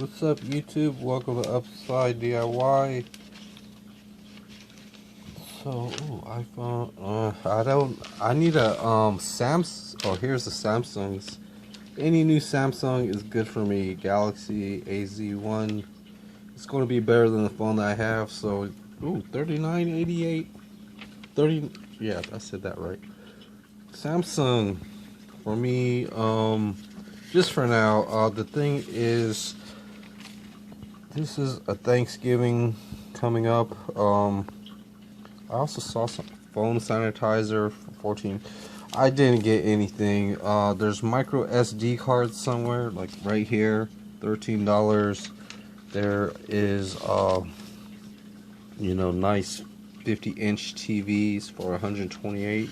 What's up, YouTube? Welcome to Upside DIY. So, I need a Samsung. Oh, here's the Samsungs. Any new Samsung is good for me. Galaxy AZ1. It's going to be better than the phone that I have. So, 3988. 30. Yeah, I said that right. Samsung for me. Just for now. The thing is, this is a Thanksgiving coming up. I also saw some phone sanitizer for 14. I didn't get anything. There's micro SD cards somewhere, like right here, $13. There is, nice 50-inch TVs for $128.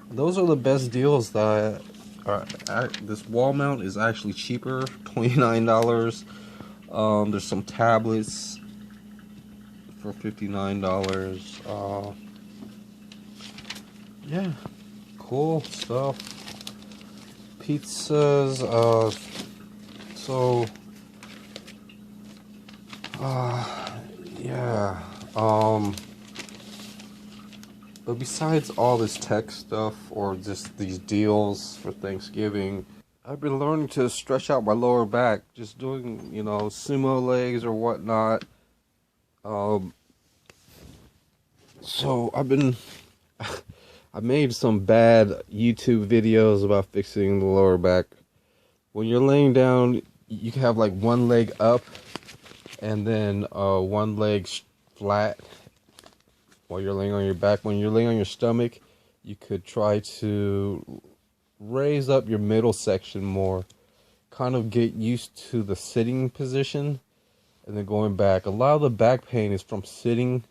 Those are the best deals that this wall mount is actually cheaper, $29. There's some tablets for $59. Yeah, cool stuff. Pizzas. Yeah. But besides all this tech stuff or just these deals for Thanksgiving, I've been learning to stretch out my lower back, just doing, sumo legs or whatnot. So I made some bad YouTube videos about fixing the lower back. When you're laying down, you can have like one leg up and then one leg flat while you're laying on your back. When you're laying on your stomach, you could try to raise up your middle section more, kind of get used to the sitting position and then going back. A lot of the back pain is from sitting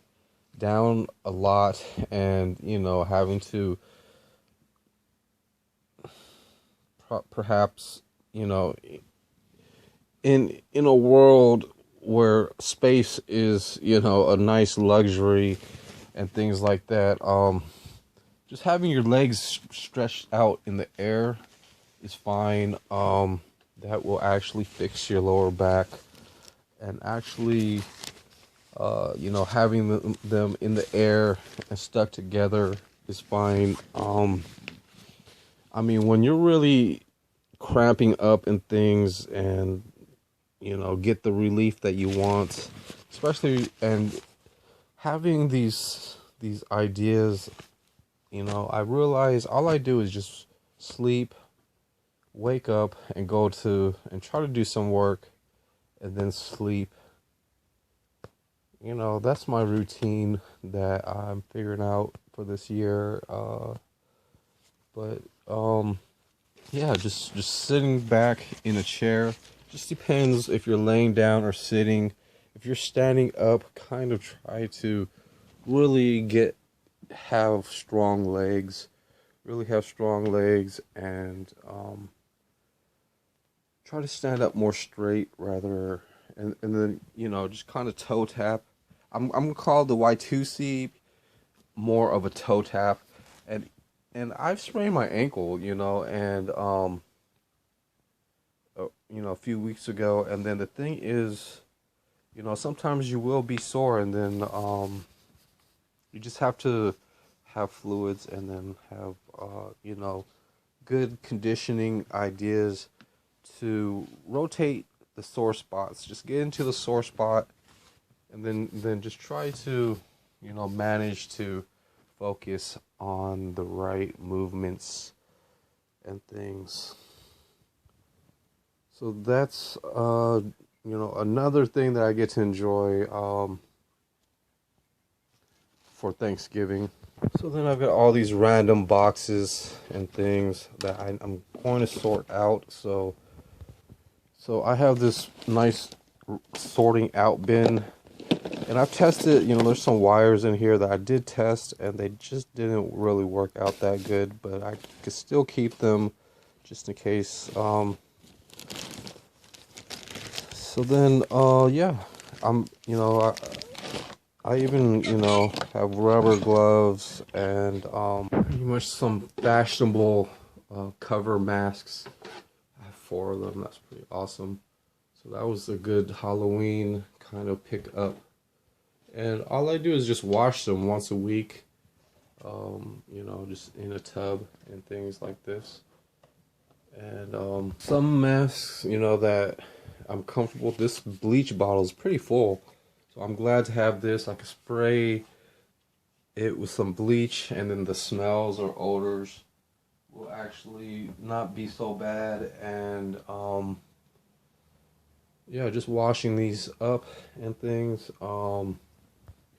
down a lot and having to perhaps in a world where space is a nice luxury and things like that, just having your legs stretched out in the air is fine. That will actually fix your lower back, and actually having them in the air and stuck together is fine. I mean, when you're really cramping up and things and, get the relief that you want, especially, and having these ideas, I realize all I do is just sleep, wake up, and try to do some work, and then sleep. That's my routine that I'm figuring out for this year. Yeah, just sitting back in a chair. Just depends if you're laying down or sitting. If you're standing up, kind of try to really have strong legs. Really have strong legs, and try to stand up more straight rather, and then just kind of toe tap. I'm gonna call the Y2C more of a toe tap, and I've sprained my ankle, and a few weeks ago, and then the thing is, sometimes you will be sore, and then you just have to have fluids, and then have good conditioning ideas to rotate the sore spots. Just get into the sore spot, and then just try to manage to focus on the right movements and things. So that's another thing that I get to enjoy for Thanksgiving. So then I've got all these random boxes and things that I'm going to sort out. So I have this nice sorting out bin, and I've tested, there's some wires in here that I did test, and they just didn't really work out that good, but I could still keep them just in case. So then, yeah, I even, have rubber gloves and pretty much some fashionable cover masks. 4 of them. That's pretty awesome. So that was a good Halloween kind of pick up. And all I do is just wash them once a week. You know, just in a tub and things like this. And some masks, you know, that I'm comfortable with. This bleach bottle is pretty full. So I'm glad to have this. I can spray it with some bleach, and then the smells or odors will actually not be so bad. And yeah, just washing these up and things.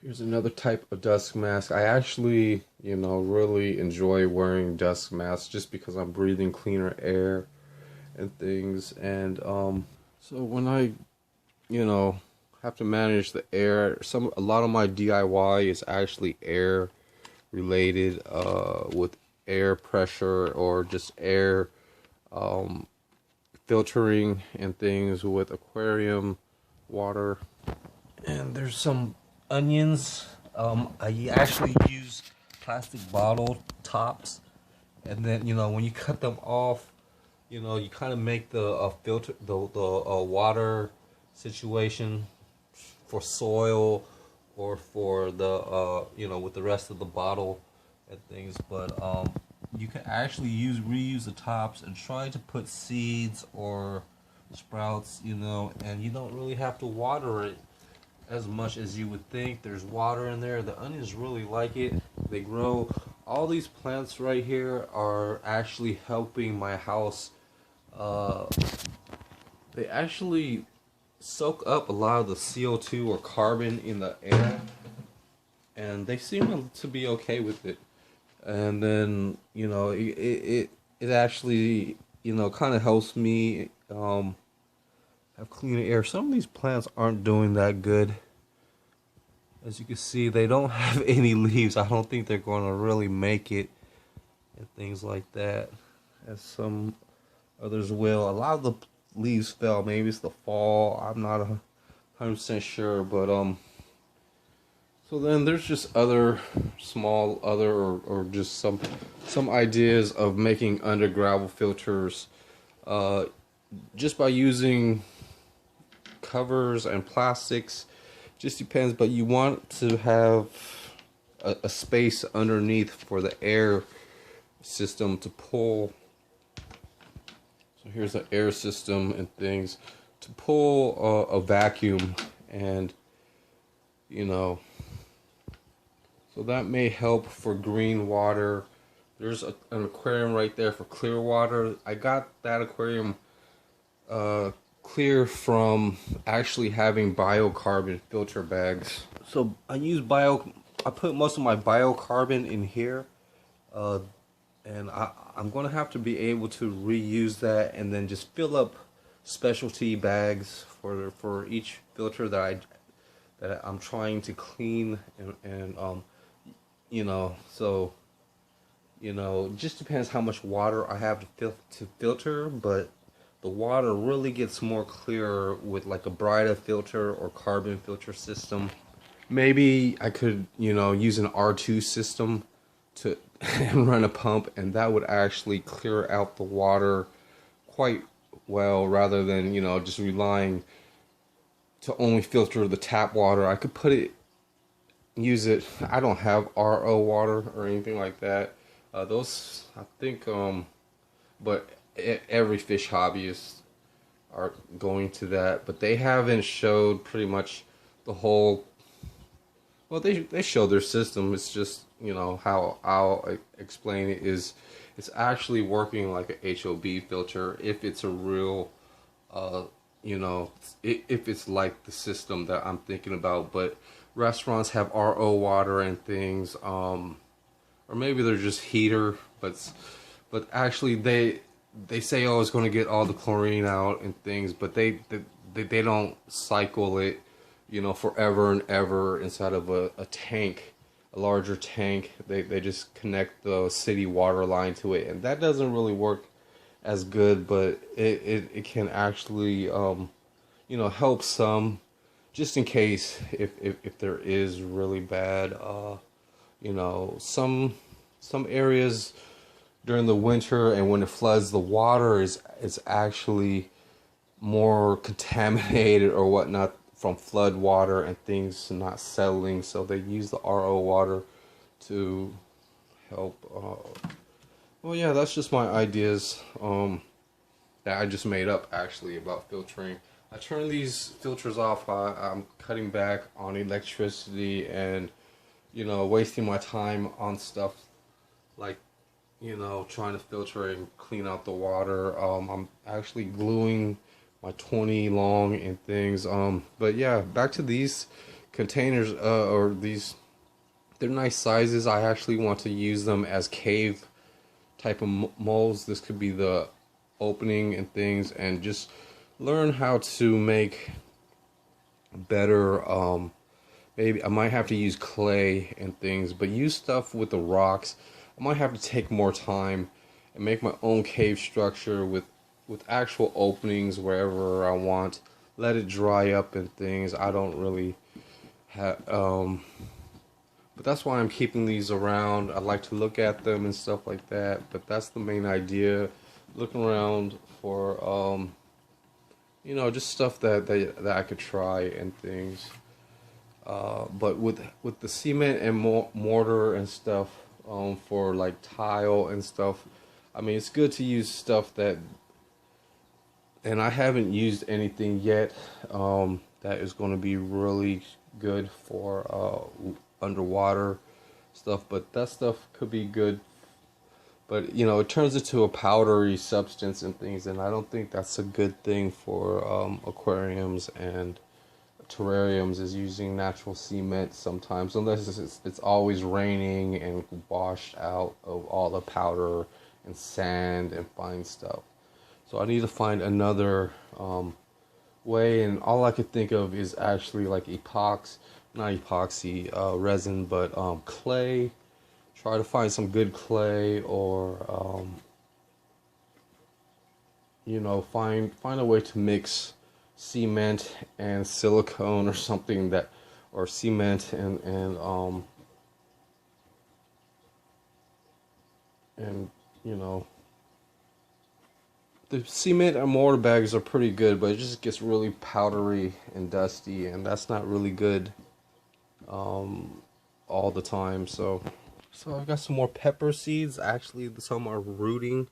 Here's another type of dust mask. I actually, you know, really enjoy wearing dust masks just because I'm breathing cleaner air and things. And so when I, you know, have to manage the air, a lot of my DIY is actually air related, with air pressure or just air filtering and things with aquarium water. And there's some onions. I actually use plastic bottle tops, and then, you know, when you cut them off, you know, you kind of make the filter, the water situation for soil or for the you know, with the rest of the bottle and things. But you can actually reuse the tops and try to put seeds or sprouts, you know, and you don't really have to water it as much as you would think. There's water in there. The onions really like it. They grow. All these plants right here are actually helping my house. They actually soak up a lot of the CO2 or carbon in the air, and they seem to be okay with it. And then, you know, it actually, you know, kind of helps me have cleaner air. Some of these plants aren't doing that good. As you can see, they don't have any leaves. I don't think they're going to really make it and things like that, as some others will. A lot of the leaves fell. Maybe it's the fall. I'm not 100% sure, but so then there's just other small or just some ideas of making under gravel filters, just by using covers and plastics. Just depends, but you want to have a space underneath for the air system to pull. So here's the air system and things to pull a vacuum, and, you know, so that may help for green water. There's an aquarium right there for clear water. I got that aquarium clear from actually having biocarbon filter bags. So I put most of my biocarbon in here, and I'm gonna have to be able to reuse that and then just fill up specialty bags for each filter that I'm trying to clean, and you know, so, you know, just depends how much water I have to filter, but the water really gets more clear with like a Brita filter or carbon filter system. Maybe I could, you know, use an R2 system to run a pump, and that would actually clear out the water quite well, rather than, you know, just relying to only filter the tap water. I could use it. I don't have RO water or anything like that. Those, I think, but every fish hobbyist are going to that, but they haven't showed pretty much the whole. Well, they show their system. It's just, you know, how I'll explain it is, it's actually working like a HOB filter if it's a real, you know, if it's like the system that I'm thinking about. But restaurants have RO water and things, or maybe they're just heater, but actually they say, oh, it's going to get all the chlorine out and things, but they don't cycle it, you know, forever and ever inside of a tank, a larger tank. They just connect the city water line to it, and that doesn't really work as good, but it can actually, you know, help some, just in case if there is really bad, you know, some areas during the winter and when it floods, the water is actually more contaminated or whatnot from flood water and things not settling. So they use the RO water to help. Well, yeah, that's just my ideas that I just made up actually about filtering. I turn these filters off. I'm cutting back on electricity and, you know, wasting my time on stuff like, you know, trying to filter and clean out the water. I'm actually gluing my 20 long and things. But yeah, back to these containers, or these, they're nice sizes. I actually want to use them as cave type of molds. This could be the opening and things, and just learn how to make better. Maybe I might have to use clay and things, but use stuff with the rocks. I might have to take more time and make my own cave structure with actual openings wherever I want. Let it dry up and things. I don't really have but that's why I'm keeping these around. I like to look at them and stuff like that, but that's the main idea. Looking around for you know, just stuff that I could try and things. But with the cement and mortar and stuff, for like tile and stuff, I mean, it's good to use stuff that, and I haven't used anything yet that is going to be really good for underwater stuff, but that stuff could be good. But you know, it turns into a powdery substance and things, and I don't think that's a good thing for aquariums and terrariums, is using natural cement sometimes, unless it's always raining and washed out of all the powder and sand and fine stuff. So I need to find another way, and all I could think of is actually like not epoxy resin, but clay. Try to find some good clay, or you know, find a way to mix cement and silicone or something, that, or cement and you know, the cement and mortar bags are pretty good, but it just gets really powdery and dusty, and that's not really good all the time. So I've got some more pepper seeds. Actually, some are rooting,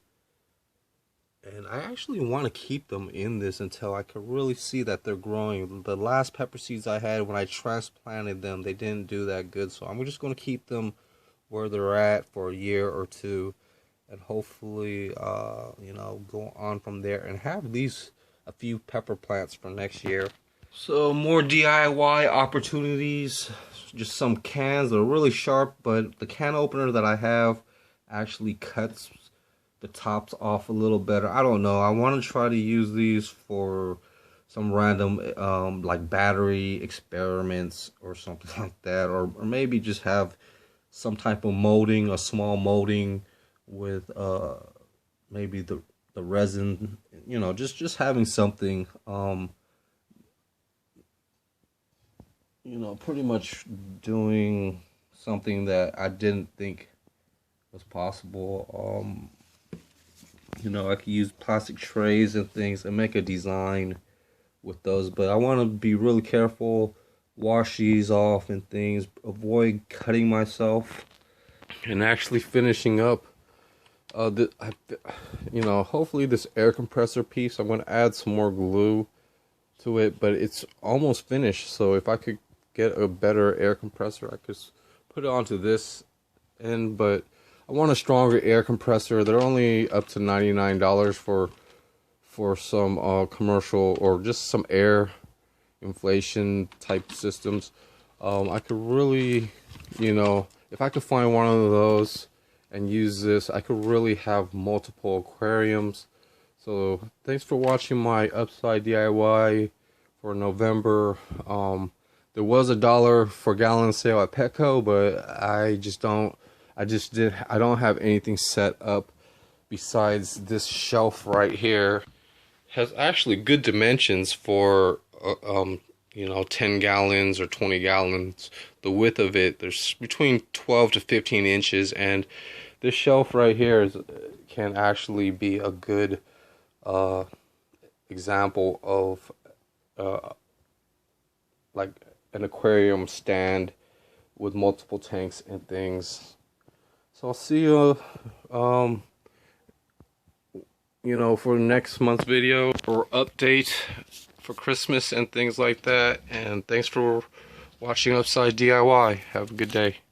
and I actually want to keep them in this until I can really see that they're growing. The last pepper seeds I had, when I transplanted them, they didn't do that good, so I'm just going to keep them where they're at for a year or two, and hopefully you know, go on from there and have a few pepper plants for next year. So more DIY opportunities. Just some cans that are really sharp, but the can opener that I have actually cuts the tops off a little better. I don't know. I want to try to use these for some random like battery experiments or something like that, or maybe just have some type of molding, a small molding with maybe the resin, you know, just having something, you know, pretty much doing something that I didn't think was possible. You know, I could use plastic trays and things and make a design with those, but I want to be really careful, wash these off and things, avoid cutting myself, and actually finishing up you know, hopefully this air compressor piece, I'm going to add some more glue to it, but it's almost finished. So if I could get a better air compressor, I could put it onto this end, but I want a stronger air compressor. They're only up to $99 for some commercial or just some air inflation type systems. I could really, you know, if I could find one of those and use this, I could really have multiple aquariums. So thanks for watching my Upside DIY for November. There was a $1 for gallon sale at Petco, but I don't have anything set up besides this shelf right here. Has actually good dimensions for you know, 10 gallons or 20 gallons. The width of it, there's between 12 to 15 inches, and this shelf right here can actually be a good example of like an aquarium stand with multiple tanks and things. So I'll see you for next month's video or update for Christmas and things like that. And thanks for watching Upside DIY. Have a good day.